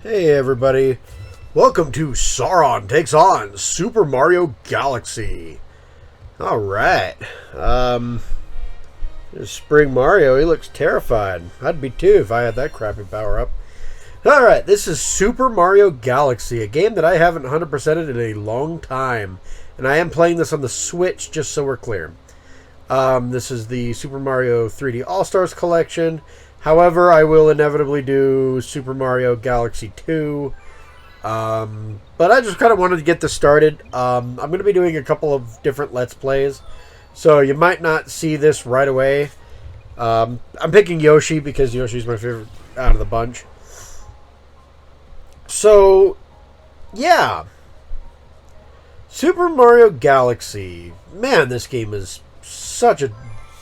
Hey everybody, welcome to Sauron Takes On Super Mario Galaxy. Alright, there's Spring Mario. He looks terrified. I'd be too if I had that crappy power up. Alright, this is Super Mario Galaxy, a game that I haven't 100%ed in a long time. And I am playing this on the Switch, just so we're clear. This is the Super Mario 3D All-Stars collection. However, I will inevitably do Super Mario Galaxy 2. But I just kind of wanted to get this started. I'm going to be doing a couple of different Let's Plays. So you might not see this right away. I'm picking Yoshi because Yoshi's my favorite out of the bunch. So, yeah. Super Mario Galaxy. Man, this game is such a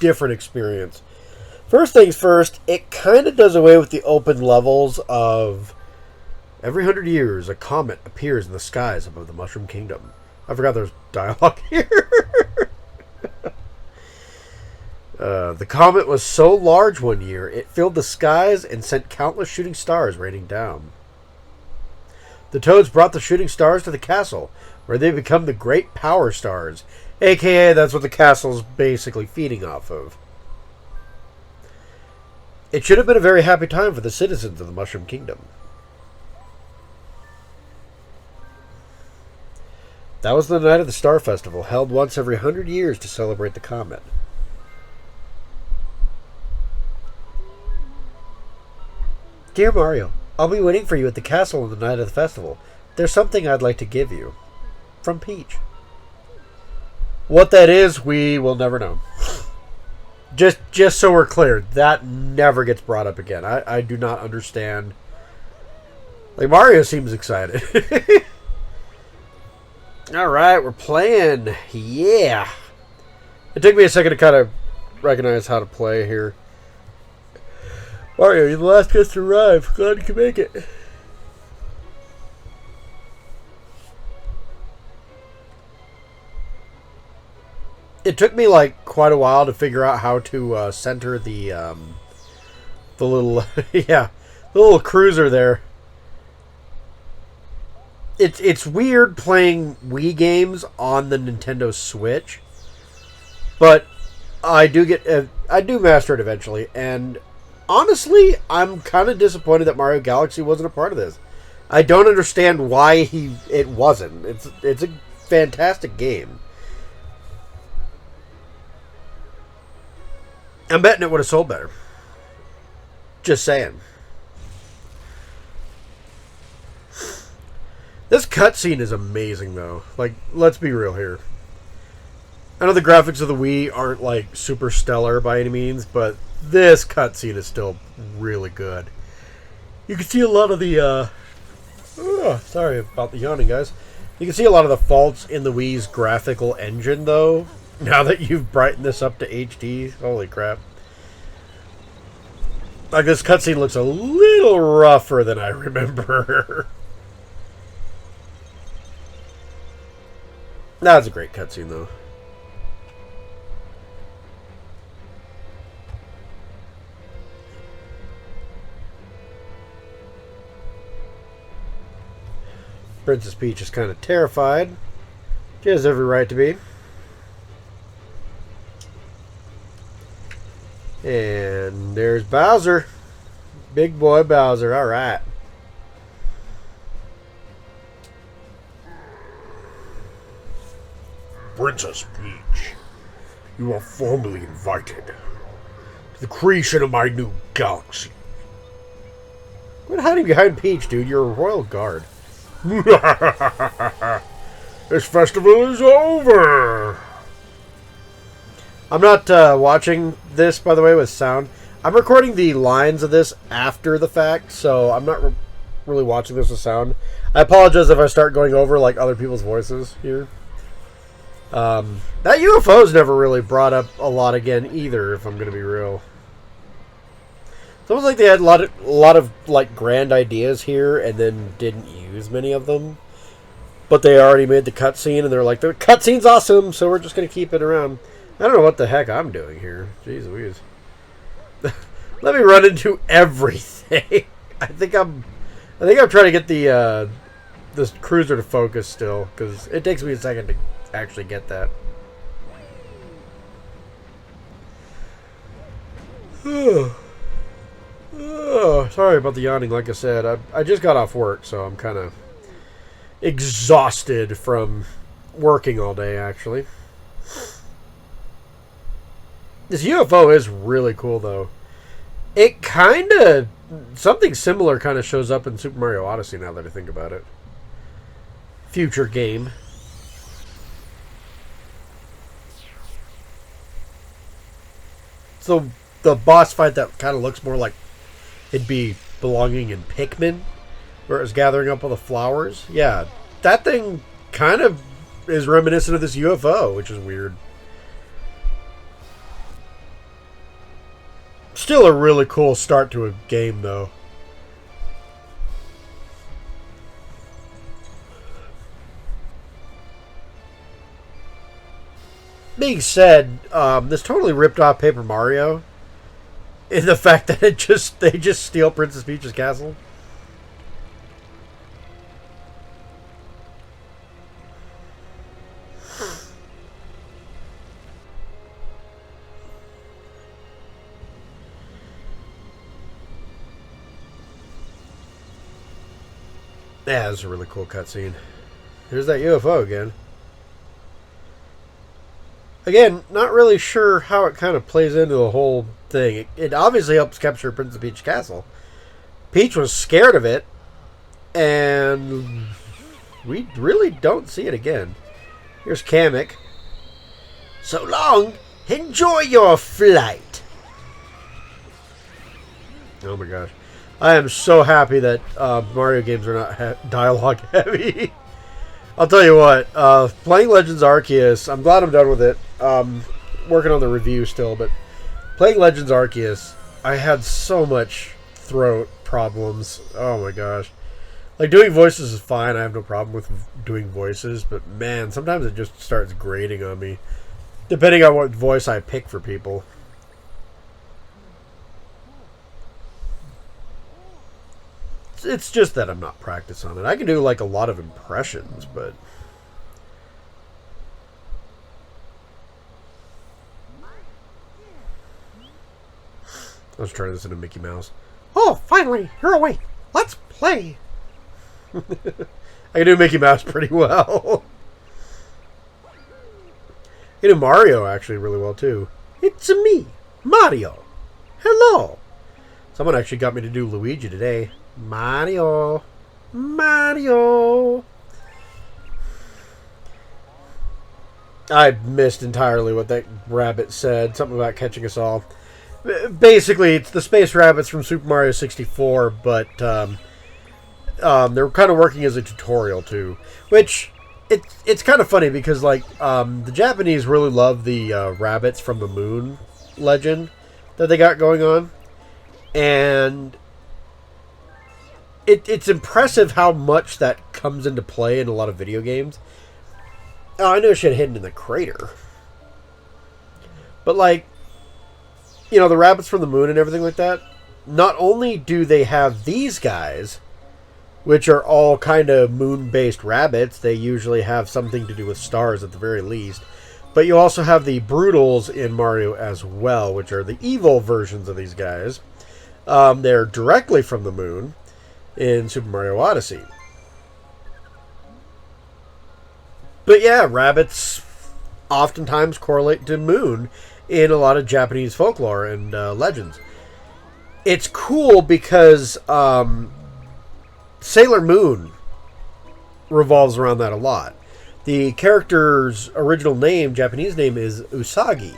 different experience. First things first, it kind of does away with the open levels of every 100 years a comet appears in the skies above the Mushroom Kingdom. I forgot there's dialogue here. The comet was so large one year, it filled the skies and sent countless shooting stars raining down. The Toads brought the shooting stars to the castle, where they become the Great Power Stars, aka that's what the castle's basically feeding off of. It should have been a very happy time for the citizens of the Mushroom Kingdom. That was the night of the Star Festival, held once every 100 years to celebrate the comet. Dear Mario, I'll be waiting for you at the castle on the night of the festival. There's something I'd like to give you. From Peach. What that is, we will never know. Just so we're clear, that never gets brought up again. I do not understand. Like, Mario seems excited. Alright, we're playing. Yeah. It took me a second to kind of recognize how to play here. Mario, you're the last guest to arrive. Glad you can make it. It took me like quite a while to figure out how to center the little yeah, the little cruiser there. It's weird playing Wii games on the Nintendo Switch, but I do master it eventually. And honestly, I'm kind of disappointed that Mario Galaxy wasn't a part of this. I don't understand why it wasn't. It's a fantastic game. I'm betting it would have sold better. Just saying. This cutscene is amazing, though. Like, let's be real here. I know the graphics of the Wii aren't, like, super stellar by any means, but this cutscene is still really good. You can see a lot of the, sorry about the yawning, guys. You can see a lot of the faults in the Wii's graphical engine, though. Now that you've brightened this up to HD, holy crap. Like, this cutscene looks a little rougher than I remember. That's a great cutscene, though. Princess Peach is kind of terrified. She has every right to be. And there's Bowser. Big boy Bowser. Alright. Princess Peach, you are formally invited to the creation of my new galaxy. Quit hiding behind Peach, dude. You're a royal guard. This festival is over. I'm not watching this, by the way, with sound. I'm recording the lines of this after the fact, so I'm not really watching this with sound. I apologize if I start going over like other people's voices here. That UFO's never really brought up a lot again either, if I'm going to be real. It's almost like they had a lot of like grand ideas here and then didn't use many of them. But they already made the cutscene and they're like, the cutscene's awesome, so we're just going to keep it around. I don't know what the heck I'm doing here. Jeez Louise. Let me run into everything. I think I'm I think I'm trying to get the this cruiser to focus still, because it takes me a second to actually get that. Oh, sorry about the yawning. Like I said, I just got off work, so I'm kind of exhausted from working all day, actually. This UFO is really cool, though. It kind of... Something similar kind of shows up in Super Mario Odyssey, now that I think about it. Future game. So, the boss fight that kind of looks more like it'd be belonging in Pikmin, where it was gathering up all the flowers. Yeah, that thing kind of is reminiscent of this UFO, which is weird. Still a really cool start to a game, though. Being said, this totally ripped off Paper Mario in the fact that they just steal Princess Peach's castle. Yeah, this is a really cool cutscene. Here's that UFO again. Again, not really sure how it kind of plays into the whole thing. It obviously helps capture Princess Peach's castle. Peach was scared of it, and we really don't see it again. Here's Kamek. So long. Enjoy your flight. Oh my gosh. I am so happy that Mario games are not dialogue heavy. I'll tell you what, playing Legends Arceus, I'm glad I'm done with it. Working on the review still, but playing Legends Arceus, I had so much throat problems. Oh my gosh. Like, doing voices is fine. I have no problem with doing voices, but man, sometimes it just starts grating on me, depending on what voice I pick for people. It's just that I'm not practiced on it. I can do like a lot of impressions, but let's try this into Mickey Mouse. Oh, finally, you're awake. Let's play. I can do Mickey Mouse pretty well. I can do Mario actually really well too. It's me, Mario. Hello. Someone actually got me to do Luigi today. Mario. Mario. I missed entirely what that rabbit said. Something about catching us all. Basically, it's the space rabbits from Super Mario 64, but they're kind of working as a tutorial too. Which, it's kind of funny because like the Japanese really love the rabbits from the moon legend that they got going on. And it's impressive how much that comes into play in a lot of video games. Oh, I know shit hidden in the crater. But like, you know, the rabbits from the moon and everything like that, not only do they have these guys, which are all kind of moon-based rabbits, they usually have something to do with stars at the very least, but you also have the Broodals in Mario as well, which are the evil versions of these guys. They're directly from the moon in Super Mario Odyssey. But yeah, rabbits oftentimes correlate to moon in a lot of Japanese folklore and legends. It's cool because Sailor Moon revolves around that a lot. The character's original name, Japanese name, is Usagi.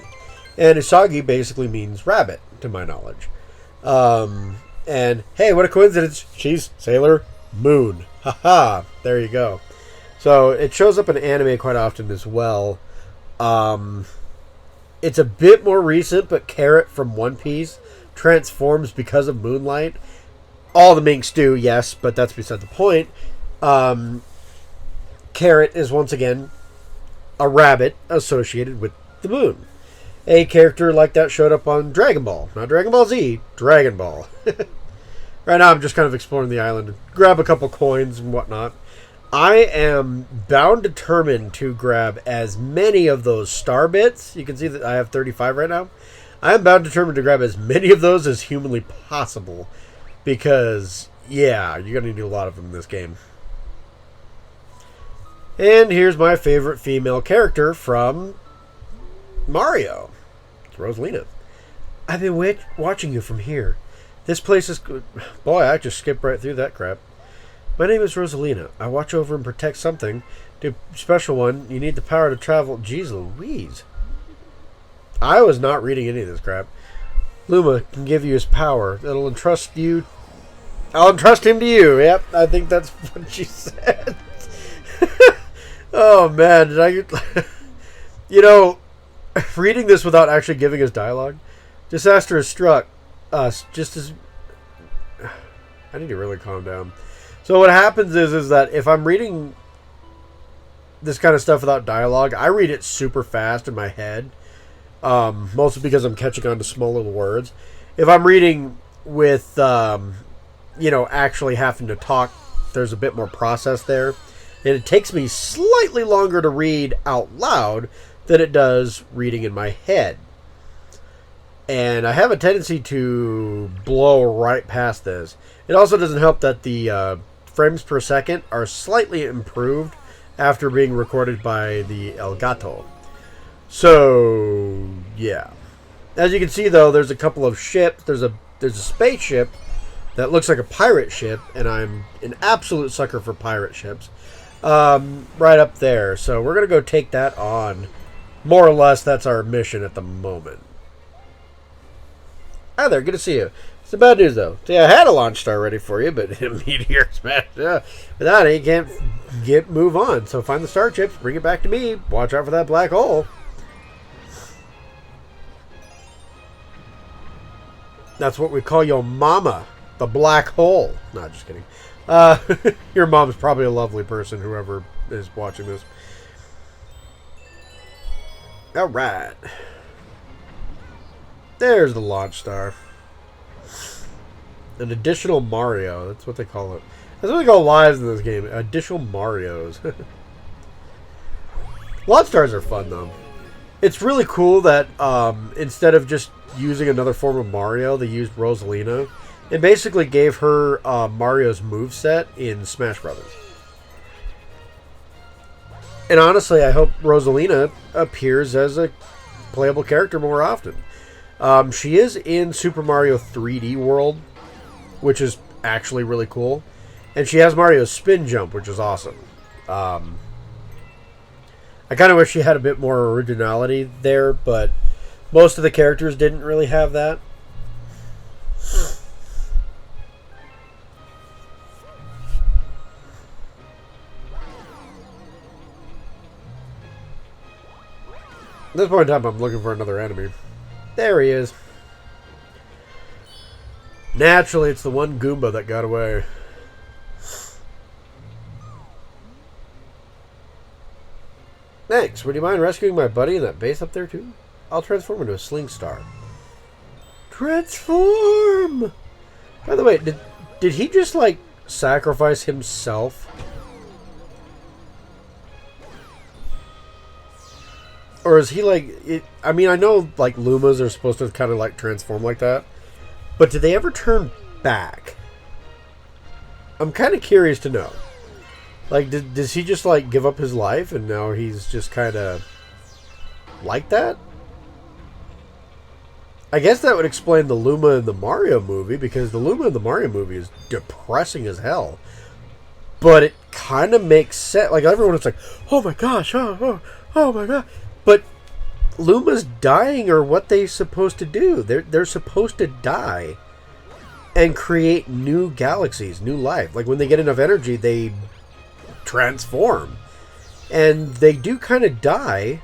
And Usagi basically means rabbit, to my knowledge. And hey, what a coincidence, she's Sailor Moon. Haha, there you go. So it shows up in anime quite often as well. It's a bit more recent, but Carrot from One Piece transforms because of moonlight. All the minks do, yes, but that's beside the point. Carrot is once again a rabbit associated with the moon. A character like that showed up on Dragon Ball. Not Dragon Ball Z, Dragon Ball. Right now I'm just kind of exploring the island, grab a couple coins and whatnot. I am bound determined to grab as many of those star bits. You can see that I have 35 right now. I am bound determined to grab as many of those as humanly possible. Because, yeah, you're going to need a lot of them in this game. And here's my favorite female character from Mario. It's Rosalina. I've been watching you from here. This place is good. Boy, I just skipped right through that crap. My name is Rosalina. I watch over and protect something. The special one, you need the power to travel. Jeez Louise. I was not reading any of this crap. Luma can give you his power. It'll entrust you. I'll entrust him to you. Yep, I think that's what she said. Oh, man. Did I... You know, reading this without actually giving us dialogue. Disaster has struck us just as... I need to really calm down. So what happens is that if I'm reading this kind of stuff without dialogue, I read it super fast in my head. Mostly because I'm catching on to small little words. If I'm reading with, actually having to talk, there's a bit more process there. And it takes me slightly longer to read out loud than it does reading in my head. And I have a tendency to blow right past this. It also doesn't help that the frames per second are slightly improved after being recorded by the Elgato. So, yeah. As you can see, though, there's a couple of ships. There's a spaceship that looks like a pirate ship, and I'm an absolute sucker for pirate ships. Right up there. So we're going to go take that on. More or less, that's our mission at the moment. Hi there, good to see you. Some bad news, though. See, I had a launch star ready for you, but a meteor smashed. Without it, you can't move on. So find the star chips, bring it back to me. Watch out for that black hole. That's what we call your mama, the black hole. No, just kidding. Your mom's probably a lovely person, whoever is watching this. All right. There's the launch star. An additional Mario. That's what they call it. That's what they call lives in this game. Additional Marios. Launch stars are fun, though. It's really cool that instead of just using another form of Mario, they used Rosalina. It basically gave her Mario's moveset in Smash Brothers. And honestly, I hope Rosalina appears as a playable character more often. She is in Super Mario 3D World, which is actually really cool. And she has Mario's spin jump, which is awesome. I kind of wish she had a bit more originality there, but most of the characters didn't really have that. At this point in time, I'm looking for another enemy. There he is. Naturally, it's the one Goomba that got away. Thanks. Would you mind rescuing my buddy in that base up there, too? I'll transform into a sling star. Transform! By the way, did he just, like, sacrifice himself? Or is he like... I mean, I know, like, Lumas are supposed to kind of, like, transform like that. But did they ever turn back? I'm kind of curious to know. Like, does he just, like, give up his life and now he's just kind of like that? I guess that would explain the Luma in the Mario movie, because the Luma in the Mario movie is depressing as hell. But it kind of makes sense. Like, everyone's like, oh my gosh, oh my god. But Luma's dying are what they're supposed to do. They're supposed to die and create new galaxies, new life. Like, when they get enough energy, they transform. And they do kind of die,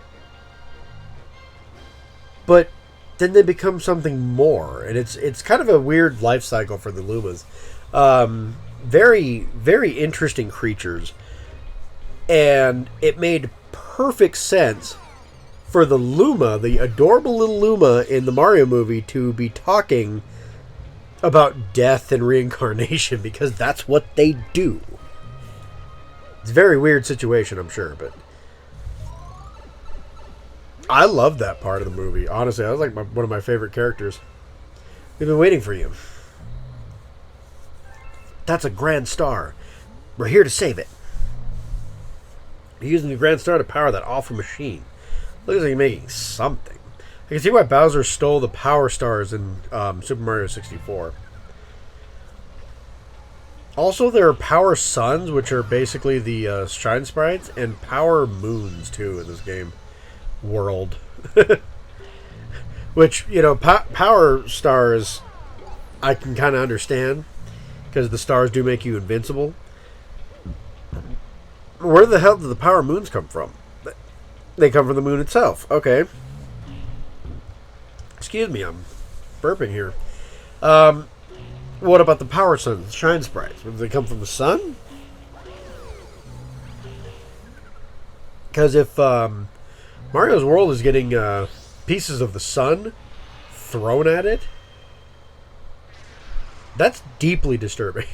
but then they become something more. And it's kind of a weird life cycle for the Lumas. Very, very interesting creatures. And it made perfect sense for the Luma, the adorable little Luma in the Mario movie, to be talking about death and reincarnation, because that's what they do. It's a very weird situation, I'm sure, but I loved that part of the movie. Honestly, I was like one of my favorite characters. We've been waiting for you. That's a grand star. We're here to save it. You're using the grand star to power that awful machine. Looks like you're making something. I can see why Bowser stole the power stars in Super Mario 64. Also, there are power suns, which are basically the shine sprites, and power moons, too, in this game world. Which, you know, power stars, I can kind of understand, because the stars do make you invincible. Where the hell do the power moons come from? They come from the moon itself. Okay. Excuse me, I'm burping here. What about the power suns, shine sprites? Do they come from the sun? Because if Mario's world is getting pieces of the sun thrown at it, that's deeply disturbing.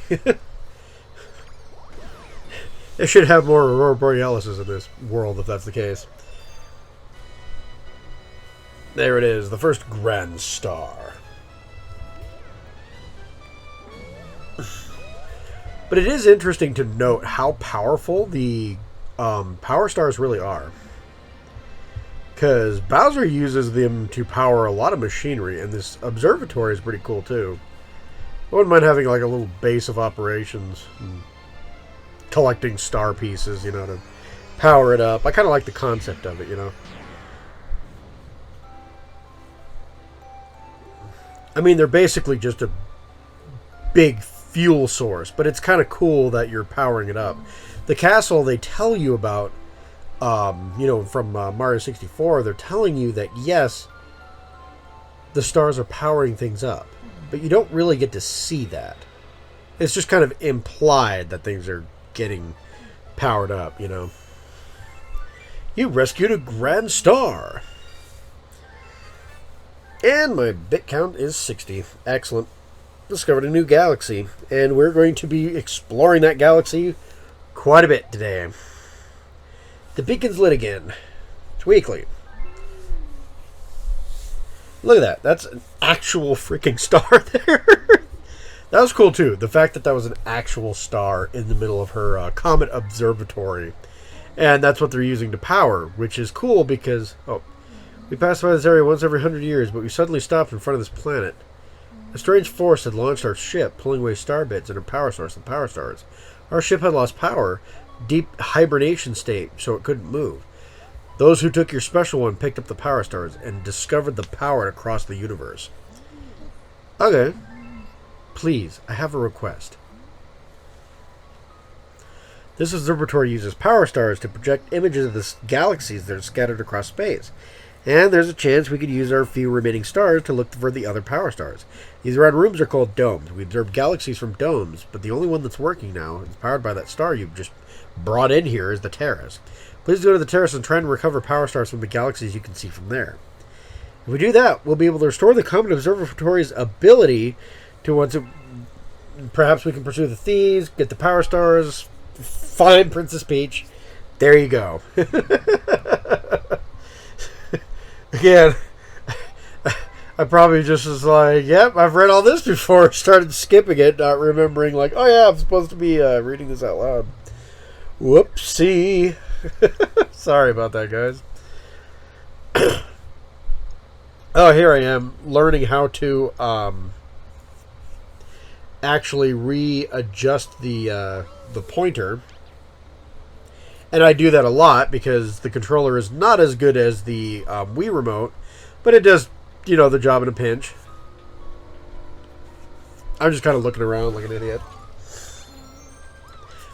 They should have more Aurora Borealises in this world if that's the case. There it is, the first grand star. But it is interesting to note how powerful the power stars really are. Because Bowser uses them to power a lot of machinery, and this observatory is pretty cool too. I wouldn't mind having like a little base of operations and collecting star pieces, you know, to power it up. I kind of like the concept of it, you know. I mean, they're basically just a big fuel source, but it's kind of cool that you're powering it up. The castle they tell you about, you know, from Mario 64, they're telling you that, yes, the stars are powering things up, but you don't really get to see that. It's just kind of implied that things are getting powered up, you know. You rescued a grand star. And my bit count is 60. Excellent. Discovered a new galaxy, and we're going to be exploring that galaxy quite a bit today. The beacon's lit again. It's weekly. Look at that. That's an actual freaking star there. That was cool, too. The fact that that was an actual star in the middle of her comet observatory. And that's what they're using to power, which is cool because... Oh, we pass by this area once every 100 years, but we suddenly stopped in front of this planet. A strange force had launched our ship, pulling away star bits and our power source and power stars. Our ship had lost power, deep hibernation state, so it couldn't move. Those who took your special one picked up the power stars and discovered the power across the universe. Okay. Please, I have a request. This observatory uses power stars to project images of the galaxies that are scattered across space. And there's a chance we could use our few remaining stars to look for the other power stars. These round rooms are called domes. We observe galaxies from domes, but the only one that's working now is powered by that star you've just brought in here is the terrace. Please go to the terrace and try and recover power stars from the galaxies you can see from there. If we do that, we'll be able to restore the Comet Observatory's ability to once it... Perhaps we can pursue the thieves, get the power stars, find Princess Peach. There you go. Again, I probably just was like, yep, I've read all this before. Started skipping it, not remembering, like, oh yeah, I'm supposed to be reading this out loud. Whoopsie. Sorry about that, guys. Oh, here I am, learning how to actually readjust the pointer. And I do that a lot because the controller is not as good as the Wii remote, but it does, you know, the job in a pinch. I'm just kind of looking around like an idiot.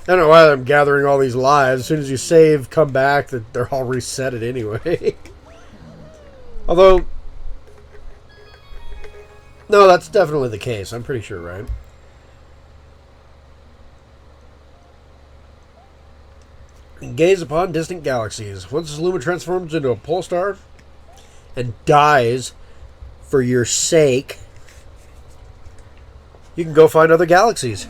I don't know why I'm gathering all these lives. As soon as you save, come back, they're all resetted anyway. Although, no, that's definitely the case. I'm pretty sure, right? Gaze upon distant galaxies. Once this Luma transforms into a pole star and dies for your sake, you can go find other galaxies.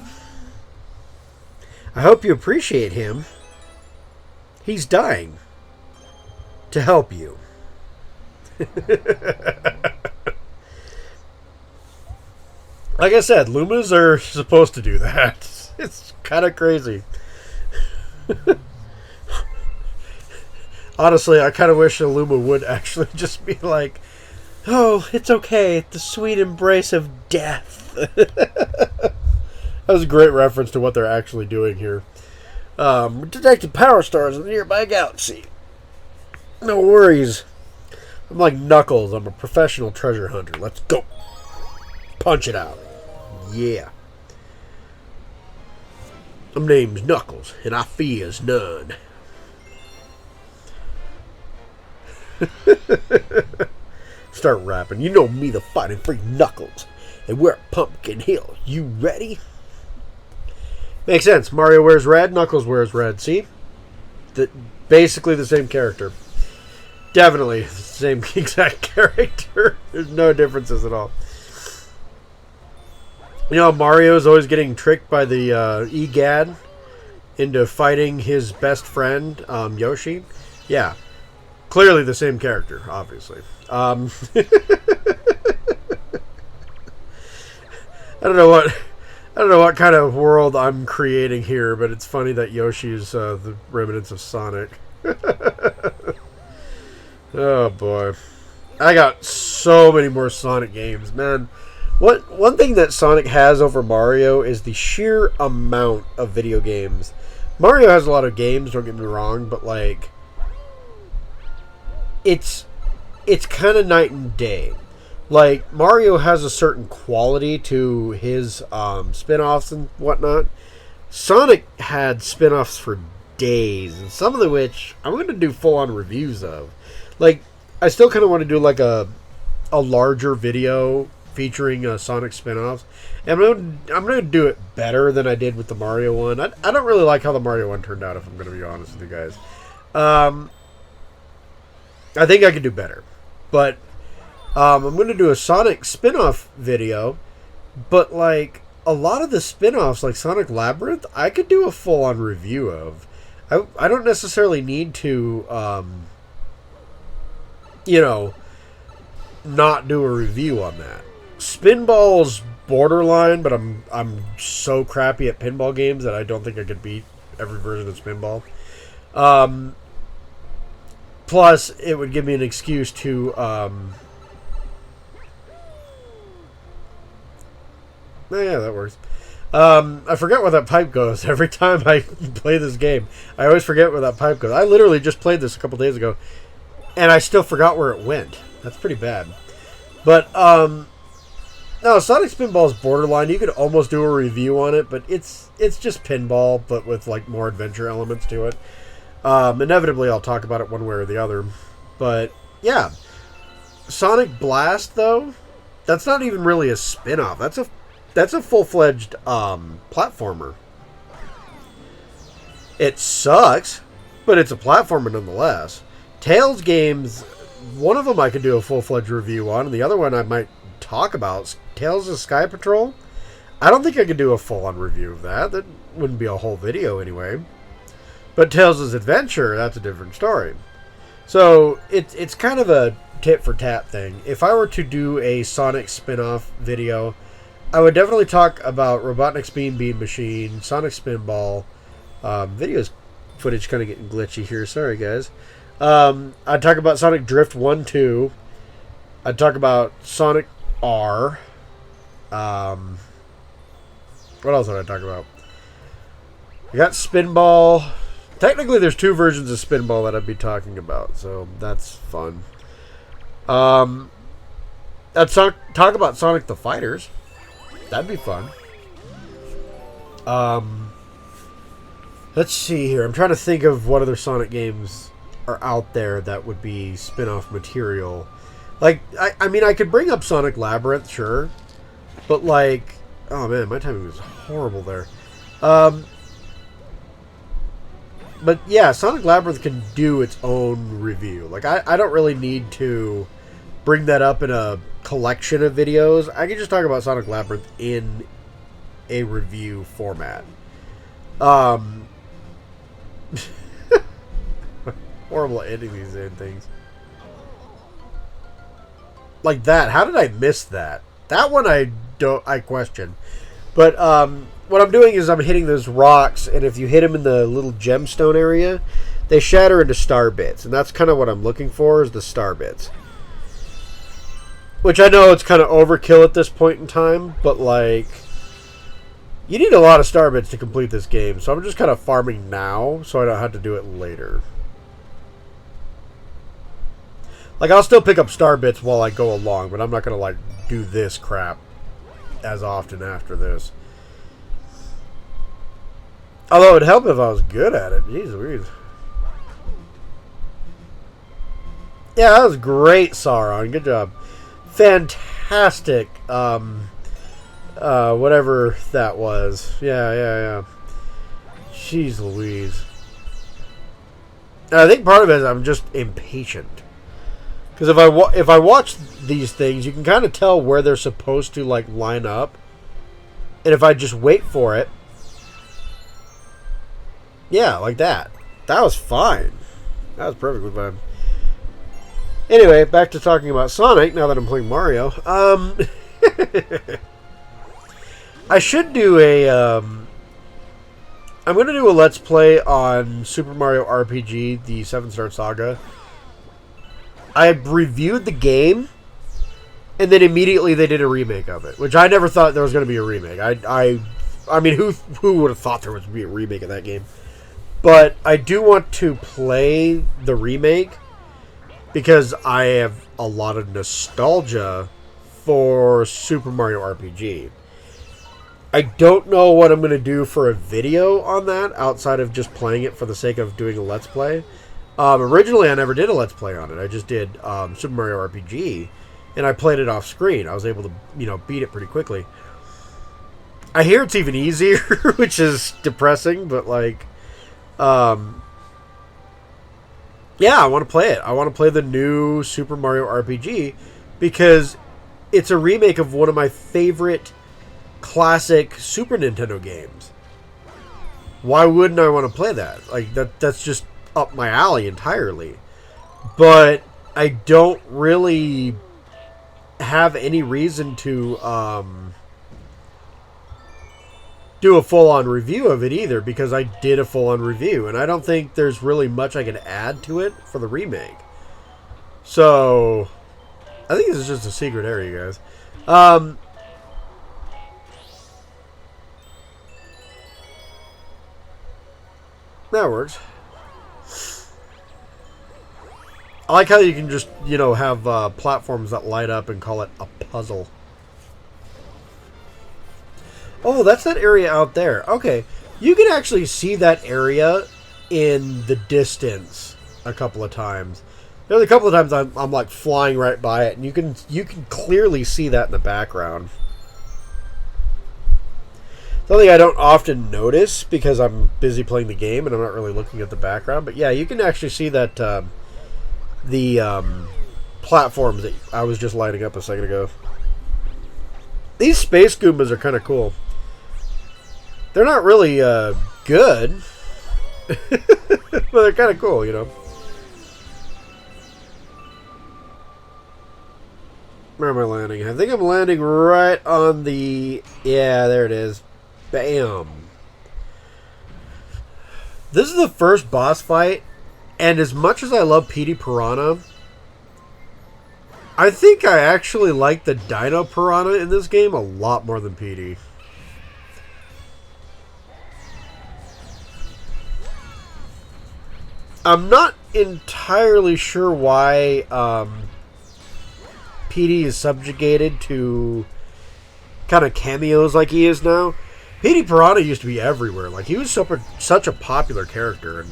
I hope you appreciate him. He's dying to help you. Like I said, Lumas are supposed to do that. It's kind of crazy. Honestly, I kind of wish a Luma would actually just be like, oh, it's okay. The sweet embrace of death. That was a great reference to what they're actually doing here. Detected power stars in the nearby galaxy. No worries. I'm like Knuckles. I'm a professional treasure hunter. Let's go. Punch it out. Yeah. My name's Knuckles, and I fears none. Start rapping. You know me, the fighting freak Knuckles, and we're at Pumpkin Hill. You ready? Makes sense. Mario wears red, Knuckles wears red. See? Basically the same character. Definitely the same exact character. There's no differences at all. You know, Mario's always getting tricked by the EGAD into fighting his best friend, Yoshi. Yeah. Clearly the same character, obviously. I don't know what kind of world I'm creating here, but it's funny that Yoshi is the remnants of Sonic. Oh boy. I got so many more Sonic games, man. One thing that Sonic has over Mario is the sheer amount of video games. Mario has a lot of games, don't get me wrong, but like it's kind of night and day. Like, Mario has a certain quality to his spin-offs and whatnot. Sonic had spin-offs for days, and some of which I'm going to do full-on reviews of. Like, I still kind of want to do like a larger video featuring Sonic spin-offs. And I'm going to do it better than I did with the Mario one. I don't really like how the Mario one turned out, if I'm going to be honest with you guys. I think I could do better. But I'm going to do a Sonic spin-off video. But like a lot of the spin-offs, like Sonic Labyrinth, I could do a full-on review of. I don't necessarily need to, not do a review on that. Spinball's borderline, but I'm so crappy at pinball games that I don't think I could beat every version of Spinball. Plus, it would give me an excuse to yeah, that works. I forget where that pipe goes every time I play this game. I always forget where that pipe goes. I literally just played this a couple days ago, and I still forgot where it went. That's pretty bad. But no, Sonic Spinball is borderline. You could almost do a review on it, but it's just pinball, but with like more adventure elements to it. Inevitably, I'll talk about it one way or the other. But yeah, Sonic Blast though, that's not even really a spin-off. That's a full-fledged platformer. It sucks, but it's a platformer nonetheless. Tails games, one of them I could do a full-fledged review on, and the other one I might talk about. Tales of Sky Patrol. I don't think I could do a full-on review of that. That wouldn't be a whole video anyway. But Tales' Adventure, that's a different story. So it's kind of a tit-for-tat thing. If I were to do a Sonic spin-off video, I would definitely talk about Robotnik's Bean Bean Machine, Sonic Spinball. Videos footage kind of getting glitchy here. Sorry, guys. I'd talk about Sonic Drift 1, 2. I'd talk about Sonic R. What else would I talk about? I got Spinball. Technically, there's two versions of Spinball that I'd be talking about, so that's fun. I'd talk about Sonic the Fighters. That'd be fun. Let's see here. I'm trying to think of what other Sonic games are out there that would be spin-off material. Like, I mean, I could bring up Sonic Labyrinth, sure. But, like... Oh, man, my timing was horrible there. But, yeah, Sonic Labyrinth can do its own review. Like, I don't really need to bring that up in a collection of videos. I can just talk about Sonic Labyrinth in a review format. Horrible at editing these things. Like that. How did I miss that? That one I question. But what I'm doing is I'm hitting those rocks, and if you hit them in the little gemstone area, they shatter into star bits, and that's kind of what I'm looking for, is the star bits. Which I know it's kind of overkill at this point in time, but like, you need a lot of star bits to complete this game, so I'm just kind of farming now so I don't have to do it later. Like, I'll still pick up star bits while I go along, but I'm not going to like do this crap as often after this. Although it'd help if I was good at it. Jeez Louise. Yeah, that was great, Sauron. Good job. Fantastic. Whatever that was. Yeah. Jeez Louise. And I think part of it is I'm just impatient. Because if I watch these things, you can kind of tell where they're supposed to like line up. And if I just wait for it, yeah, like that. That was fine. That was perfectly fine. Anyway, back to talking about Sonic, now that I'm playing Mario. I should do a... I'm going to do a Let's Play on Super Mario RPG, the 7-Star Saga. I reviewed the game, and then immediately they did a remake of it, which I never thought there was going to be a remake. I mean, who would have thought there was going to be a remake of that game? But I do want to play the remake because I have a lot of nostalgia for Super Mario RPG. I don't know what I'm going to do for a video on that outside of just playing it for the sake of doing a Let's Play. Originally, I never did a Let's Play on it. I just did Super Mario RPG, and I played it off screen. I was able to, beat it pretty quickly. I hear it's even easier, which is depressing, but like... yeah, I want to play it. I want to play the new Super Mario RPG because it's a remake of one of my favorite classic Super Nintendo games. Why wouldn't I want to play that? Like, that's just up my alley entirely. But I don't really have any reason to do a full-on review of it either, because I did a full-on review, and I don't think there's really much I can add to it for the remake. So, I think this is just a secret area, guys. That works. I like how you can just, have platforms that light up and call it a puzzle. Oh, that's that area out there. Okay. You can actually see that area in the distance a couple of times. There's a couple of times I'm like flying right by it, and you can clearly see that in the background. Something I don't often notice because I'm busy playing the game and I'm not really looking at the background. But yeah, you can actually see that the platforms that I was just lighting up a second ago. These space Goombas are kind of cool. They're not really good, but they're kind of cool, Where am I landing? I think I'm landing right on the... Yeah, there it is. Bam. This is the first boss fight, and as much as I love Petey Piranha, I think I actually like the Dino Piranha in this game a lot more than Petey. I'm not entirely sure why Petey is subjugated to kind of cameos like he is now. Petey Piranha used to be everywhere. Like, he was such a popular character. And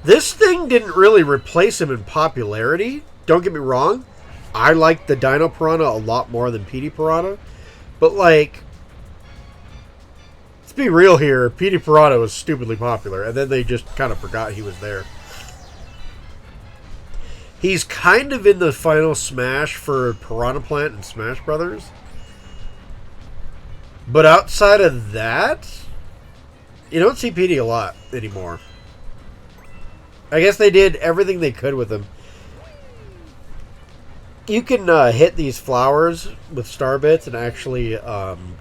this thing didn't really replace him in popularity. Don't get me wrong. I like the Dino Piranha a lot more than Petey Piranha. But, like, let's be real here. Petey Piranha was stupidly popular. And then they just kind of forgot he was there. He's kind of in the final smash for Piranha Plant and Smash Brothers. But outside of that, you don't see Petey a lot anymore. I guess they did everything they could with him. You can hit these flowers with star bits and actually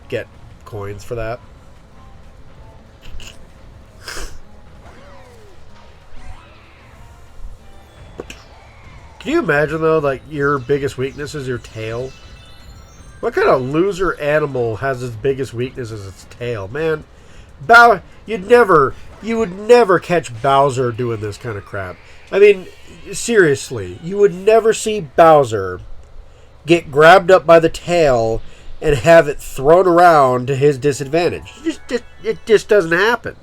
get coins for that. Can you imagine, though, like, your biggest weakness is your tail? What kind of loser animal has its biggest weakness as its tail? Man, you would never catch Bowser doing this kind of crap. I mean, seriously, you would never see Bowser get grabbed up by the tail and have it thrown around to his disadvantage. It just doesn't happen.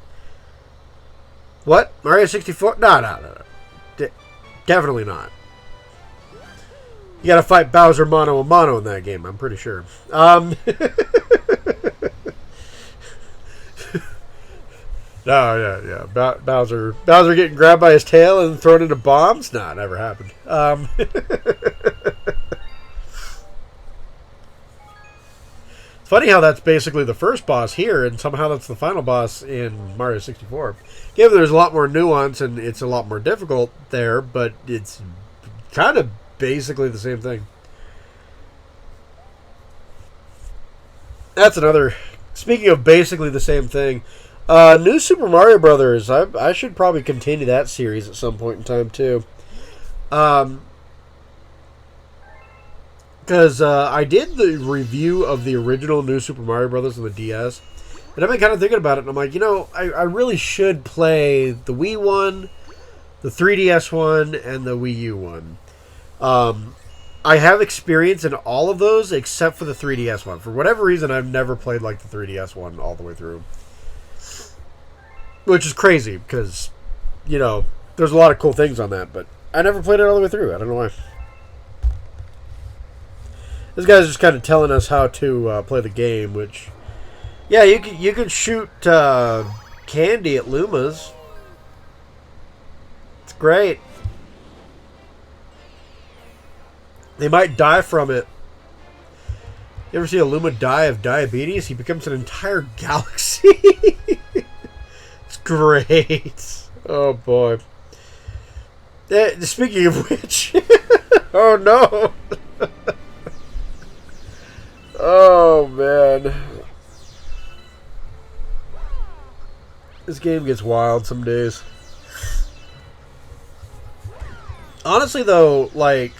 What? Mario 64? No. Definitely not. You gotta fight Bowser mano a mano in that game, I'm pretty sure. No, yeah. Bowser getting grabbed by his tail and thrown into bombs? Nah, never happened. It's funny how that's basically the first boss here, and somehow that's the final boss in Mario 64. Given there's a lot more nuance and it's a lot more difficult there, but it's kind of basically the same thing. That's another... Speaking of basically the same thing, New Super Mario Brothers. I should probably continue that series at some point in time too. Because I did the review of the original New Super Mario Brothers on the DS, and I've been kind of thinking about it, and I'm like, I really should play the Wii one, the 3DS one, and the Wii U one. I have experience in all of those except for the 3DS one. For whatever reason, I've never played like the 3DS one all the way through. Which is crazy because, there's a lot of cool things on that, but I never played it all the way through. I don't know why. This guy's just kind of telling us how to play the game, which, yeah, you can shoot candy at Lumas. It's great. They might die from it. You ever see a Luma die of diabetes? He becomes an entire galaxy. It's great. Oh, boy. Speaking of which... oh, no. Oh, man. This game gets wild some days. Honestly, though, like...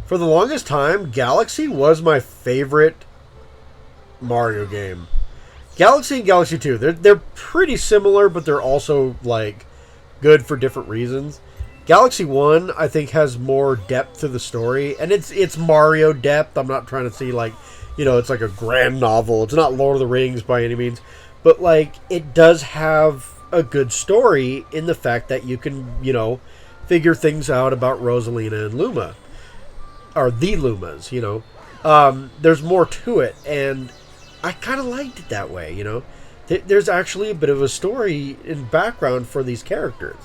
For the longest time, Galaxy was my favorite Mario game. Galaxy and Galaxy 2, they're pretty similar, but they're also, like, good for different reasons. Galaxy 1, I think, has more depth to the story, and it's Mario depth. I'm not trying to see, like, it's like a grand novel. It's not Lord of the Rings by any means, but, like, it does have a good story in the fact that you can, figure things out about Rosalina and Luma. Or the Lumas, there's more to it, and I kind of liked it that way, There's actually a bit of a story and background for these characters,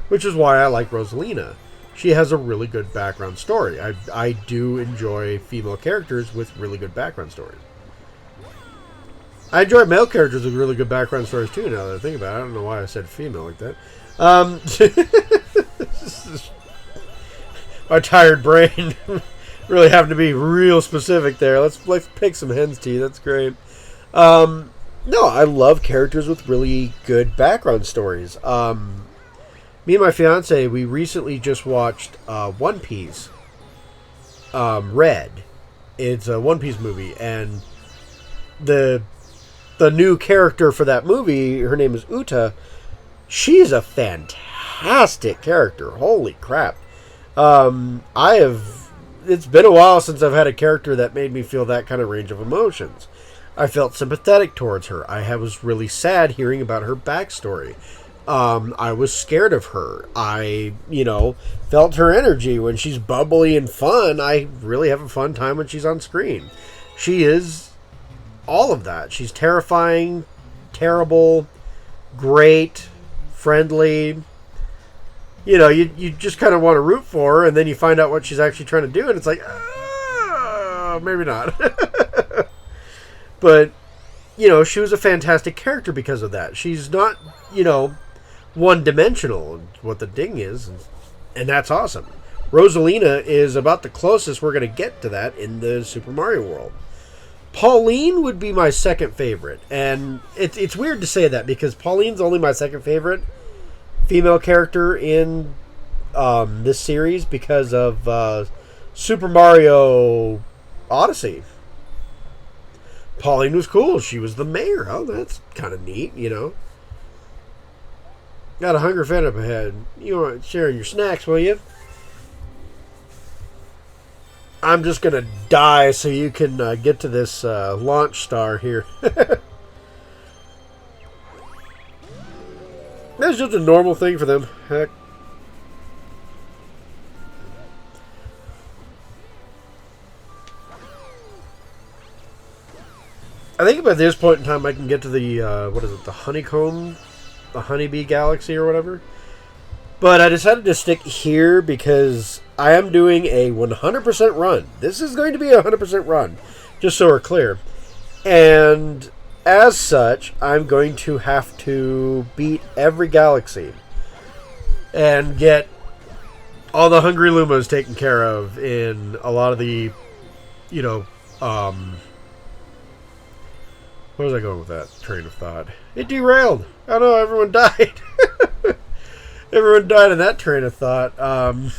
which is why I like Rosalina. She has a really good background story. I do enjoy female characters with really good background stories. I enjoy male characters with really good background stories too, now that I think about it. I don't know why I said female like that. My tired brain... really having to be real specific there. Let's pick some hen's teeth. That's great. No, I love characters with really good background stories. Me and my fiance, we recently just watched One Piece. Red. It's a One Piece movie, and the new character for that movie, her name is Uta. She's a fantastic character. Holy crap. It's been a while since I've had a character that made me feel that kind of range of emotions. I felt sympathetic towards her. I was really sad hearing about her backstory. I was scared of her. I, felt her energy. When she's bubbly and fun, I really have a fun time when she's on screen. She is all of that. She's terrifying, terrible, great, friendly. You just kind of want to root for her, and then you find out what she's actually trying to do, and it's like, maybe not. But she was a fantastic character because of that. She's not, one-dimensional. What the ding is, and that's awesome. Rosalina is about the closest we're going to get to that in the Super Mario world. Pauline would be my second favorite, and it's weird to say that because Pauline's only my second favorite female character in this series because of Super Mario Odyssey. Pauline was cool. She was the mayor. Oh, that's kind of neat, Got a hunger fan up ahead. You want sharing your snacks, will you? I'm just going to die so you can get to this launch star here. That's just a normal thing for them. Heck. I think by this point in time I can get to the, the honeycomb? The honeybee galaxy or whatever. But I decided to stick here because I am doing a 100% run. This is going to be a 100% run, just so we're clear. And as such, I'm going to have to beat every galaxy and get all the hungry Lumas taken care of in a lot of the, where was I going with that train of thought? It derailed. Oh no, everyone died. Everyone died in that train of thought. I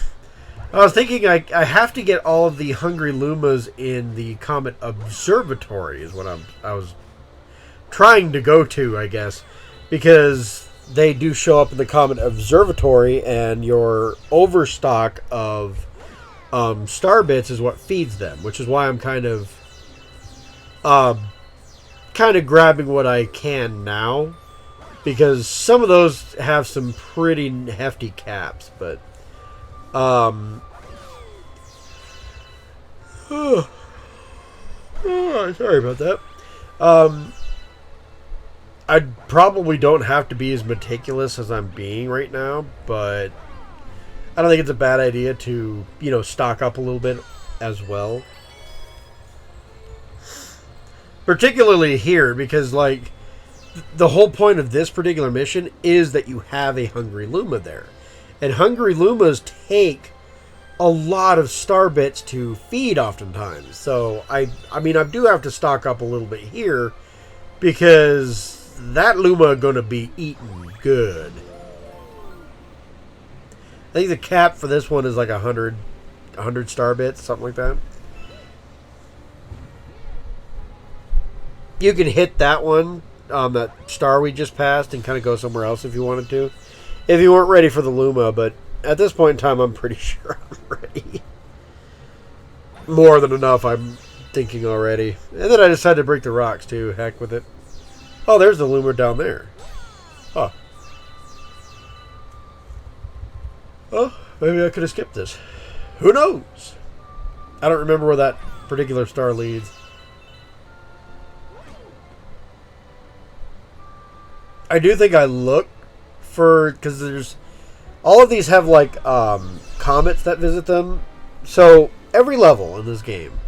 was thinking I have to get all of the hungry Lumas in the Comet Observatory is what I was trying to go to, I guess. Because they do show up in the Comet Observatory and your overstock of star bits is what feeds them. Which is why I'm kind of grabbing what I can now. Because some of those have some pretty hefty caps, but sorry about that. I probably don't have to be as meticulous as I'm being right now, but I don't think it's a bad idea to, stock up a little bit as well. Particularly here, because, the whole point of this particular mission is that you have a Hungry Luma there. And Hungry Lumas take a lot of star bits to feed oftentimes. So, I do have to stock up a little bit here because that Luma is going to be eaten good. I think the cap for this one is like 100 star bits, something like that. You can hit that one, that star we just passed, and kind of go somewhere else if you wanted to. If you weren't ready for the Luma, but at this point in time, I'm pretty sure I'm ready. More than enough, I'm thinking already. And then I decided to break the rocks, too. Heck with it. Oh, there's the Luma down there. Huh. Oh, maybe I could have skipped this. Who knows? I don't remember where that particular star leads. I do think I look for, because there's, all of these have comets that visit them. So every level in this game,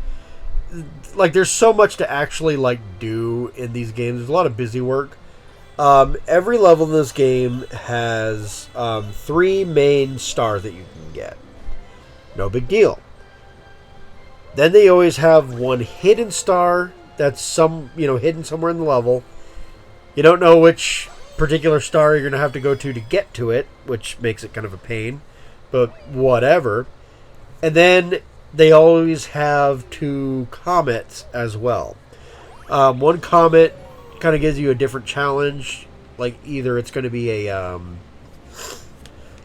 there's so much to actually do in these games. There's a lot of busy work. Every level in this game has 3 main stars that you can get. No big deal. Then they always have one hidden star that's hidden somewhere in the level. You don't know which particular star you're going to have to go to get to it, which makes it kind of a pain, but whatever. And then they always have 2 comets as well. One comet kind of gives you a different challenge. Either it's going to be a,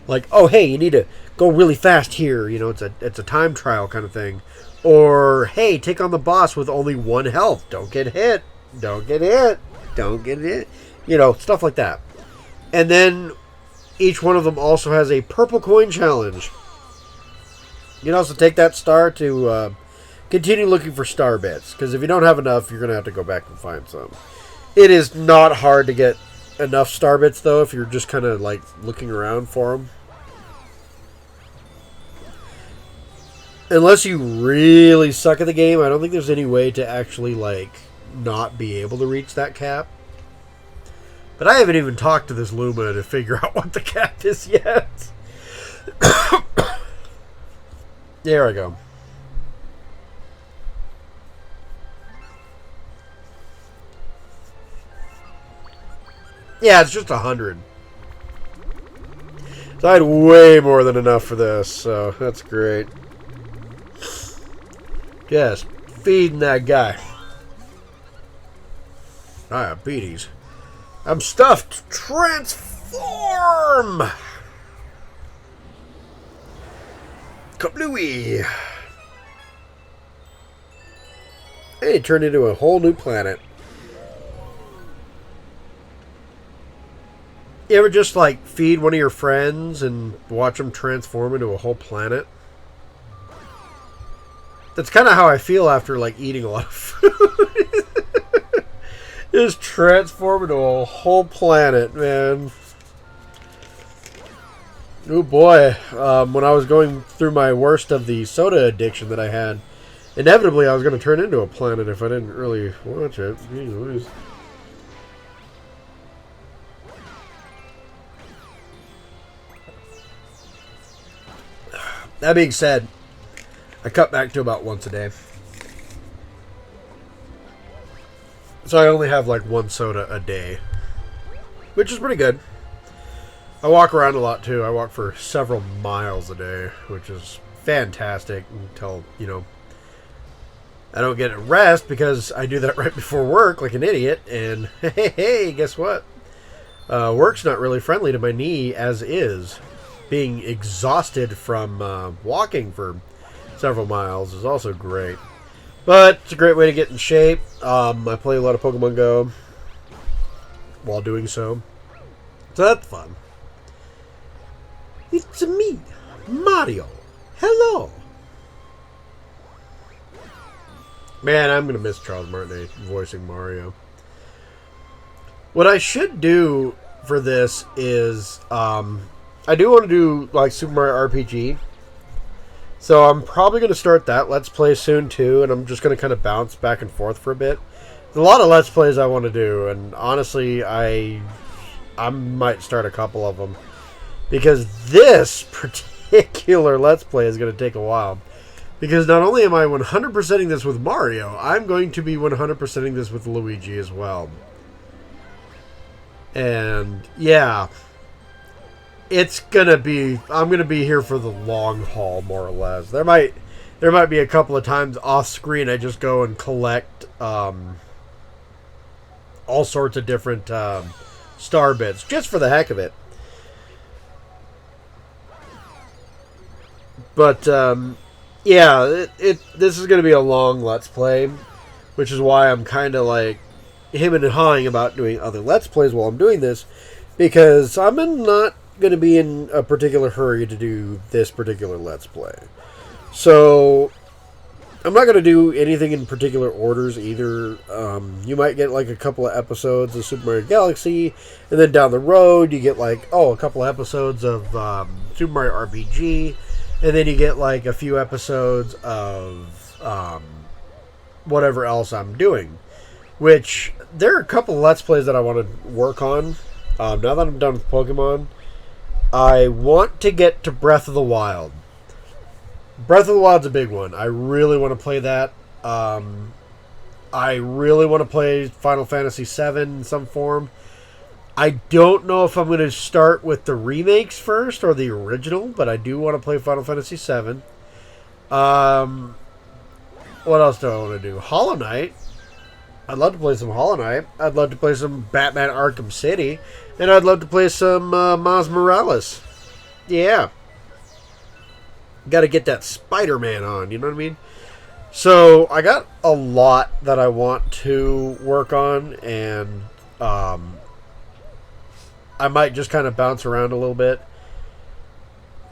oh, hey, you need to go really fast here. It's a time trial kind of thing. Or, hey, take on the boss with only 1 health. Don't get hit. Don't get hit. Don't get it. Stuff like that. And then each one of them also has a purple coin challenge. You can also take that star to continue looking for star bits. Because if you don't have enough, you're going to have to go back and find some. It is not hard to get enough star bits, though, if you're just kind of looking around for them. Unless you really suck at the game, I don't think there's any way to actually not be able to reach that cap. But I haven't even talked to this Luma to figure out what the cap is yet. There we go. Yeah, it's just 100. So I had way more than enough for this, so that's great. Just feeding that guy. Diabetes. I'm stuffed. Transform! Kablooey! Hey, it turned into a whole new planet. You ever just, like, feed one of your friends and watch them transform into a whole planet? That's kind of how I feel after, like, eating a lot of food. Just transform into a whole planet, man. Oh boy. When I was going through my worst of the soda addiction that I had, inevitably I was going to turn into a planet if I didn't really watch it. Anyways. That being said, I cut back to about once a day. So I only have like one soda a day, which is pretty good. I walk around a lot too. I walk for several miles a day, which is fantastic until, you know, I don't get a rest because I do that right before work like an idiot. And hey, guess what? Work's not really friendly to my knee as is. Being exhausted from walking for several miles is also great. But it's a great way to get in shape. I play a lot of Pokemon Go while doing so. So that's fun. It's me, Mario. Hello. Man, I'm going to miss Charles Martinet voicing Mario. What I should do for this is, I do want to do like Super Mario RPG. So I'm probably going to start that Let's Play soon too, and I'm just going to kind of bounce back and forth for a bit. There's a lot of Let's Plays I want to do, and honestly, I might start a couple of them. Because this particular Let's Play is going to take a while. Because not only am I 100%ing this with Mario, I'm going to be 100%ing this with Luigi as well. And yeah, it's gonna be, I'm gonna be here for the long haul, more or less. There might be a couple of times off screen I just go and collect all sorts of different star bits just for the heck of it. But yeah, this is gonna be a long Let's Play, which is why I'm kind of like him and hawing about doing other Let's Plays while I'm doing this, because I'm not going to be in a particular hurry to do this particular Let's Play. So I'm not going to do anything in particular orders either. You might get like a couple of episodes of Super Mario Galaxy, and then down the road you get like, a couple of episodes of Super Mario RPG, and then you get like a few episodes of whatever else I'm doing. Which, there are a couple of Let's Plays that I want to work on. Now that I'm done with Pokemon, I want to get to Breath of the Wild. Breath of the Wild's a big one. I really want to play that. I really want to play Final Fantasy VII in some form. I don't know if I'm going to start with the remakes first or the original, but I do want to play Final Fantasy VII. What else do I want to do? Hollow Knight. I'd love to play some Hollow Knight. I'd love to play some Batman Arkham City. And I'd love to play some Miles Morales. Yeah. Got to get that Spider-Man on, you know what I mean? So, I got a lot that I want to work on, and I might just kind of bounce around a little bit.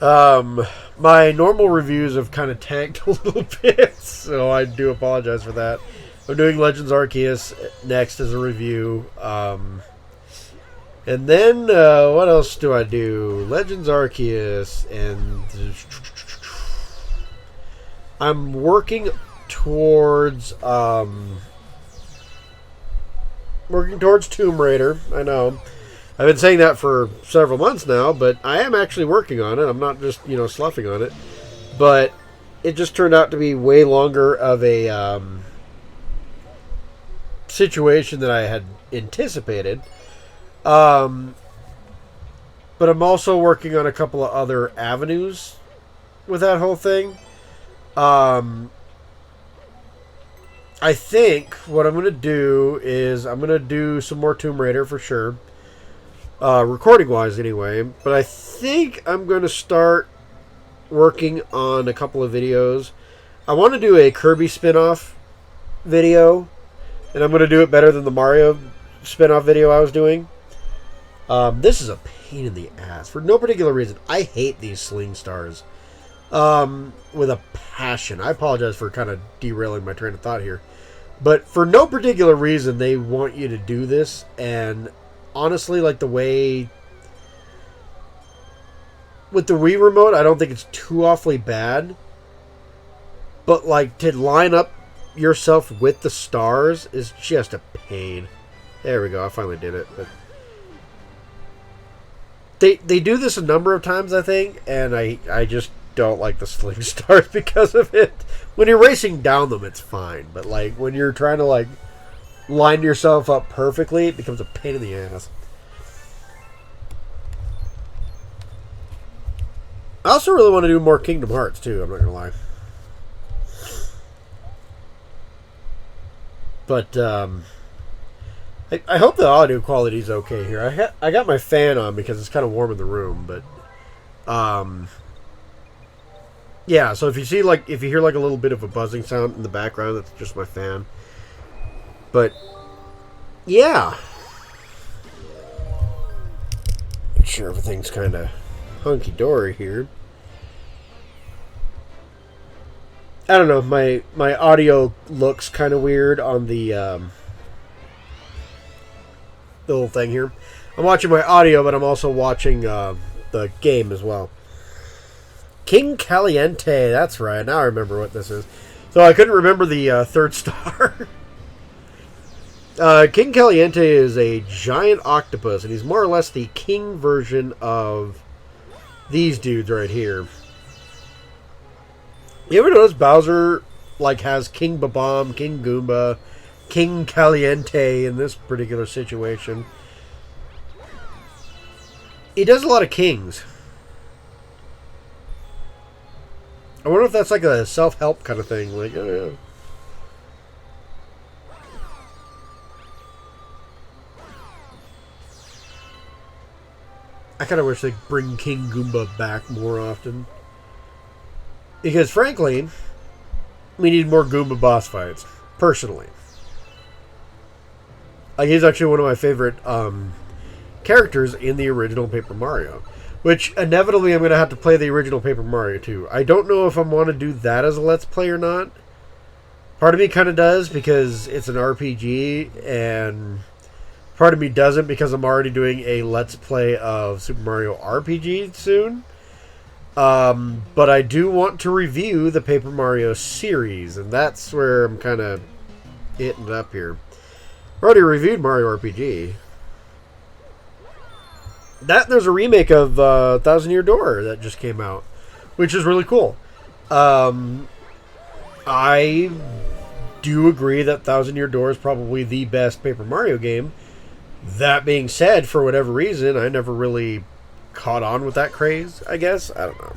My normal reviews have kind of tanked a little bit, so I do apologize for that. I'm doing Legends Arceus next as a review. And then, what else do I do? Legends Arceus, and I'm working towards Working towards Tomb Raider. I know. I've been saying that for several months now, but I am actually working on it. I'm not just, sloughing on it. But it just turned out to be way longer of a situation than I had anticipated. But I'm also working on a couple of other avenues with that whole thing. I think what I'm going to do is I'm going to do some more Tomb Raider for sure. Recording-wise anyway. But I think I'm going to start working on a couple of videos. I want to do a Kirby spin-off video. And I'm going to do it better than the Mario spin-off video I was doing. This is a pain in the ass. For no particular reason. I hate these Sling Stars. With a passion. I apologize for kind of derailing my train of thought here. But for no particular reason, they want you to do this. And honestly, like the way... With the Wii Remote, I don't think it's too awfully bad. But like to line up yourself with the stars is just a pain. There we go. I finally did it. But they do this a number of times, I think. And I just don't like the Sling Stars because of it. When you're racing down them, it's fine. But like when you're trying to like line yourself up perfectly, it becomes a pain in the ass. I also really want to do more Kingdom Hearts too, I'm not gonna lie. But I hope the audio quality is okay here. I got my fan on because it's kind of warm in the room, but yeah, so if you hear like a little bit of a buzzing sound in the background, that's just my fan. But yeah, make sure everything's kind of hunky-dory here. I don't know, my audio looks kind of weird on the little thing here. I'm watching my audio, but I'm also watching the game as well. King Caliente, that's right. Now I remember what this is. So I couldn't remember the third star. King Caliente is a giant octopus, and he's more or less the king version of these dudes right here. You ever notice Bowser like has King Babam, King Goomba, King Caliente in this particular situation? He does a lot of kings. I wonder if that's like a self-help kind of thing. Like, oh yeah. I kind of wish they'd bring King Goomba back more often. Because, frankly, we need more Goomba boss fights. Personally. Like, he's actually one of my favorite characters in the original Paper Mario. Which, inevitably, I'm going to have to play the original Paper Mario, too. I don't know if I want to do that as a Let's Play or not. Part of me kind of does, because it's an RPG, and part of me doesn't, because I'm already doing a Let's Play of Super Mario RPG soon. But I do want to review the Paper Mario series, and that's where I'm kind of hitting it up here. I already reviewed Mario RPG. There's a remake of Thousand Year Door that just came out, which is really cool. I do agree that Thousand Year Door is probably the best Paper Mario game. That being said, for whatever reason, I never really caught on with that craze, I guess. I don't know.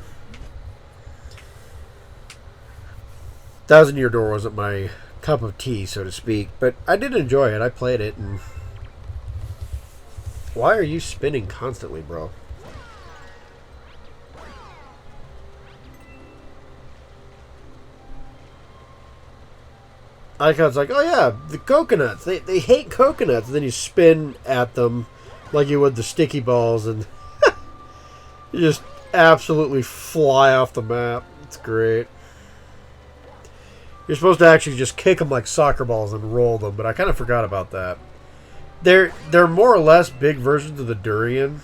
Thousand Year Door wasn't my cup of tea, so to speak, but I did enjoy it. I played it, and why are you spinning constantly, bro? I like how it's like, oh yeah, the coconuts. They hate coconuts. And then you spin at them like you would the sticky balls, and you just absolutely fly off the map. It's great. You're supposed to actually just kick them like soccer balls and roll them, but I kind of forgot about that. They're more or less big versions of the durian,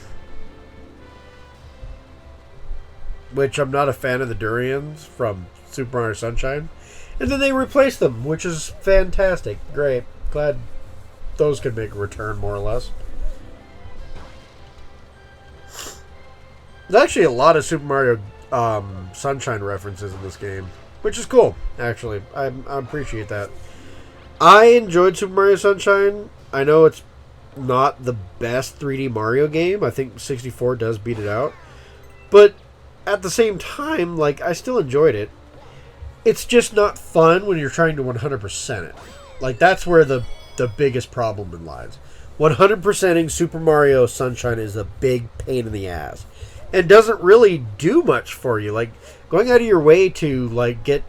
which I'm not a fan of the durians from Super Mario Sunshine. And then they replaced them, which is fantastic. Great. Glad those could make a return, more or less. There's actually a lot of Super Mario Sunshine references in this game, which is cool, actually. I appreciate that. I enjoyed Super Mario Sunshine. I know it's not the best 3D Mario game. I think 64 does beat it out. But at the same time, like, I still enjoyed it. It's just not fun when you're trying to 100% it. Like, that's where the biggest problem in lies. 100%ing Super Mario Sunshine is a big pain in the ass. And doesn't really do much for you. Like, going out of your way to, like, get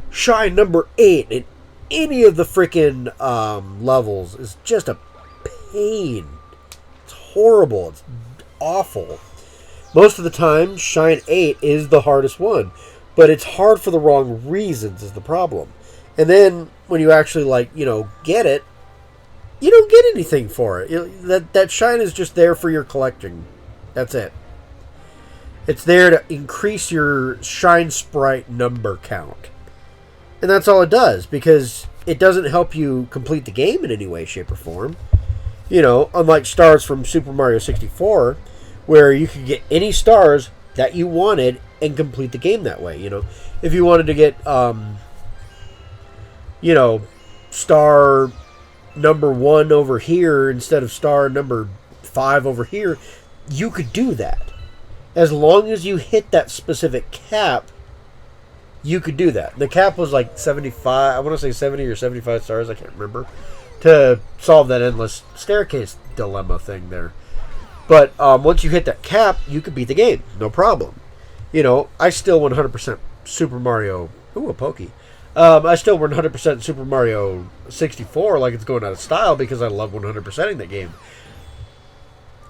Shine number 8 in any of the freaking levels is just a pain. It's horrible. It's awful. Most of the time, Shine 8 is the hardest one. But it's hard for the wrong reasons is the problem. And then, when you actually, like, you know, get it, you don't get anything for it. That Shine is just there for your collecting. That's it. It's there to increase your Shine Sprite number count. And that's all it does, because it doesn't help you complete the game in any way, shape, or form. You know, unlike stars from Super Mario 64, where you could get any stars that you wanted and complete the game that way. You know, if you wanted to get, you know, star number 1 over here instead of star number 5 over here, you could do that. As long as you hit that specific cap, you could do that. The cap was like 75, I want to say 70 or 75 stars, I can't remember, to solve that endless staircase dilemma thing there. But once you hit that cap, you could beat the game, no problem. You know, I still 100% Super Mario, ooh, a Pokey. I still 100% Super Mario 64 like it's going out of style because I love 100%ing that game.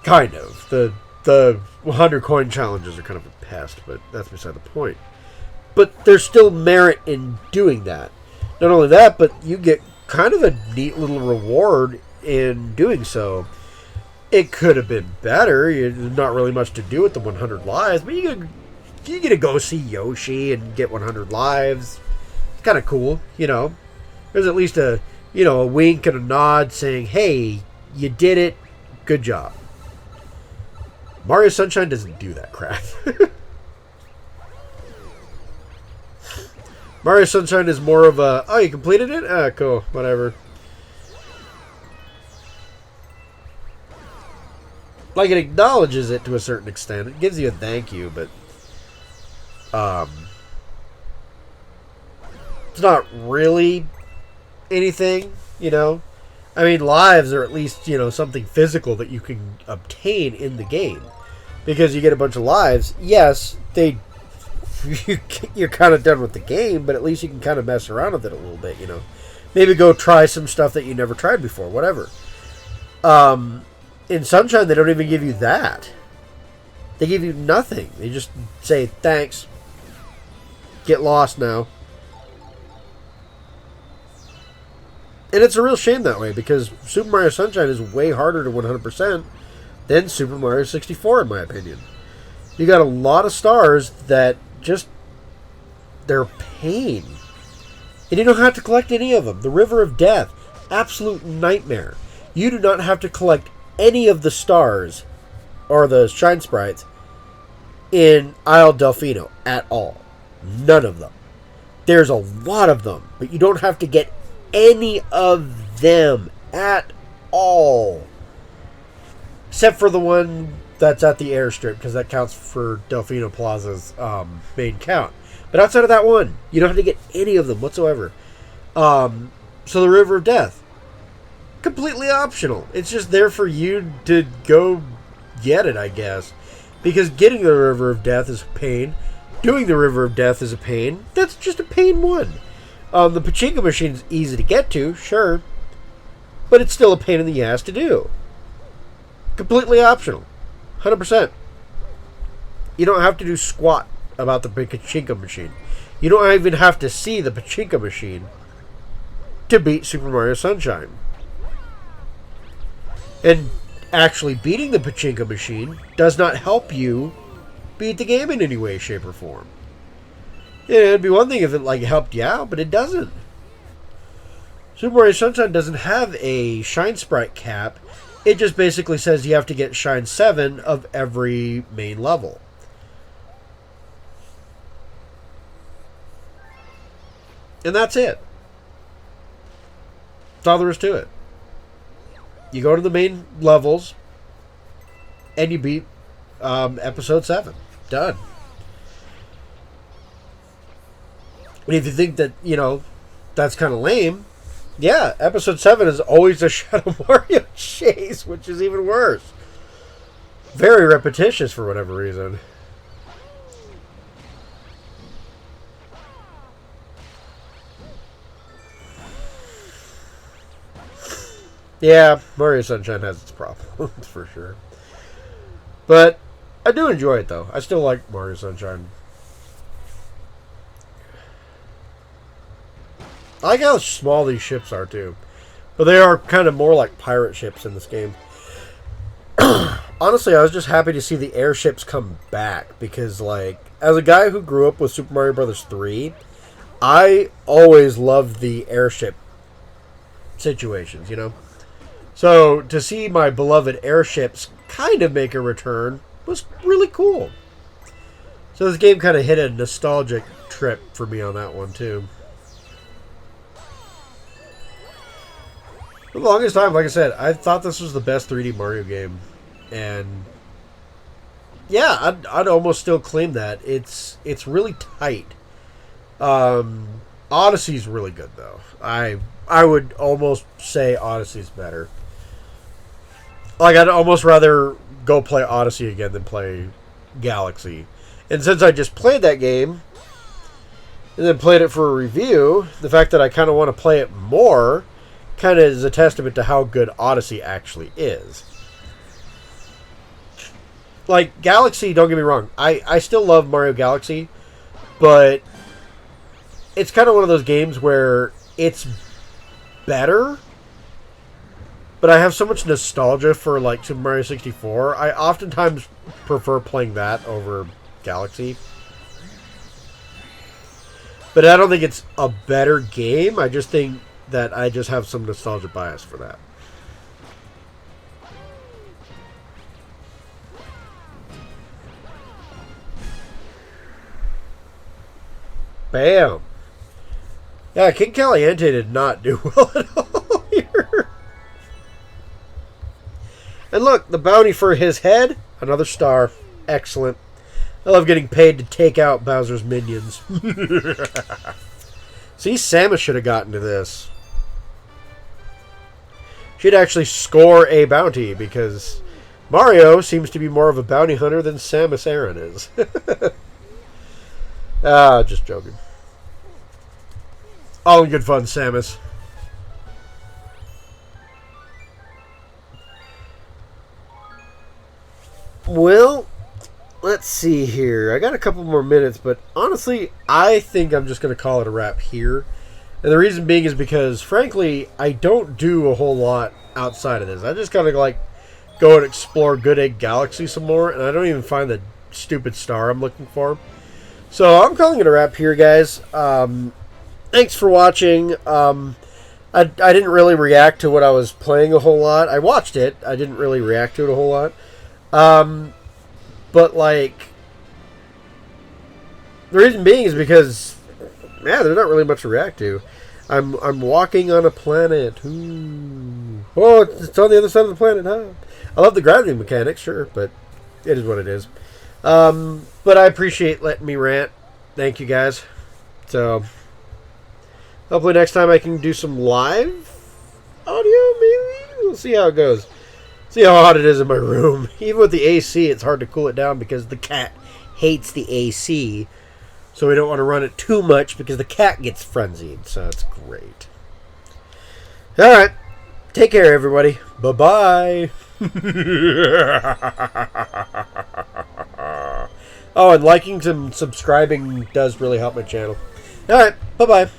Kind of. The 100 coin challenges are kind of a pest, but that's beside the point. But there's still merit in doing that. Not only that, but you get kind of a neat little reward in doing so. It could have been better. There's not really much to do with the 100 lives, but you get to go see Yoshi and get 100 lives. It's kind of cool, you know. There's at least a wink and a nod saying, hey, you did it. Good job. Mario Sunshine doesn't do that crap. Mario Sunshine is more of a, oh, you completed it? Ah, cool, whatever. Like, it acknowledges it to a certain extent. It gives you a thank you, but it's not really anything, you know. I mean, lives are at least, you know, something physical that you can obtain in the game. Because you get a bunch of lives. Yes, you're kind of done with the game, but at least you can kind of mess around with it a little bit, you know. Maybe go try some stuff that you never tried before, whatever. In Sunshine, they don't even give you that. They give you nothing. They just say, thanks. Get lost now. And it's a real shame that way, because Super Mario Sunshine is way harder to 100% than Super Mario 64, in my opinion. You got a lot of stars that just, they're pain. And you don't have to collect any of them. The River of Death, absolute nightmare. You do not have to collect any of the stars, or the Shine Sprites, in Isle Delfino at all. None of them. There's a lot of them, but you don't have to get any of them at all. Except for the one that's at the airstrip, because that counts for Delfino Plaza's main count. But outside of that one, you don't have to get any of them whatsoever. So the River of Death, completely optional. It's just there for you to go get it, I guess. Because getting the River of Death is a pain. Doing the River of Death is a pain. That's just a pain one. The pachinko machine's easy to get to, sure. But it's still a pain in the ass to do. Completely optional. 100%. You don't have to do squat about the pachinko machine. You don't even have to see the pachinko machine to beat Super Mario Sunshine. And actually beating the pachinko machine does not help you beat the game in any way, shape, or form. Yeah, it'd be one thing if it like helped you out, but it doesn't. Super Mario Sunshine doesn't have a Shine Sprite cap. It just basically says you have to get Shine 7 of every main level. And that's it. That's all there is to it. You go to the main levels, and you beat episode 7. Done. And if you think that, that's kind of lame, yeah, episode 7 is always a Shadow Mario chase, which is even worse. Very repetitious for whatever reason. Yeah, Mario Sunshine has its problems, for sure. But I do enjoy it, though. I still like Mario Sunshine. I like how small these ships are, too. But they are kind of more like pirate ships in this game. Honestly, I was just happy to see the airships come back. Because, as a guy who grew up with Super Mario Bros. 3, I always loved the airship situations, So, to see my beloved airships kind of make a return was really cool. So, this game kind of hit a nostalgic trip for me on that one, too. For the longest time, like I said, I thought this was the best 3D Mario game. And, yeah, I'd almost still claim that. It's really tight. Odyssey's really good, though. I would almost say Odyssey's better. I'd almost rather go play Odyssey again than play Galaxy. And since I just played that game, and then played it for a review, the fact that I kind of want to play it more kind of is a testament to how good Odyssey actually is. Galaxy, don't get me wrong, I still love Mario Galaxy, but it's kind of one of those games where it's better, but I have so much nostalgia for Super Mario 64. I oftentimes prefer playing that over Galaxy. But I don't think it's a better game. I just think that I just have some nostalgia bias for that. Bam! Yeah, King Caliente did not do well at all here. And look, the bounty for his head, another star. Excellent. I love getting paid to take out Bowser's minions. See, Samus should have gotten to this. She'd actually score a bounty, because Mario seems to be more of a bounty hunter than Samus Aran is. Just joking. All in good fun, Samus. Well, let's see here. I got a couple more minutes, but honestly, I think I'm just going to call it a wrap here. And the reason being is because, frankly, I don't do a whole lot outside of this. I just kind of go and explore Good Egg Galaxy some more, and I don't even find the stupid star I'm looking for. So I'm calling it a wrap here, guys. Thanks for watching. I didn't really react to what I was playing a whole lot. I watched it. I didn't really react to it a whole lot. But the reason being is because, yeah, there's not really much to react to. I'm walking on a planet. Ooh. Oh, it's on the other side of the planet, huh? I love the gravity mechanics, sure, but it is what it is. But I appreciate letting me rant. Thank you, guys. So, hopefully next time I can do some live audio, maybe? We'll see how it goes. See how hot it is in my room. Even with the AC, it's hard to cool it down because the cat hates the AC. So we don't want to run it too much because the cat gets frenzied. So it's great. Alright. Take care, everybody. Bye-bye. Oh, and liking and subscribing does really help my channel. Alright. Bye-bye.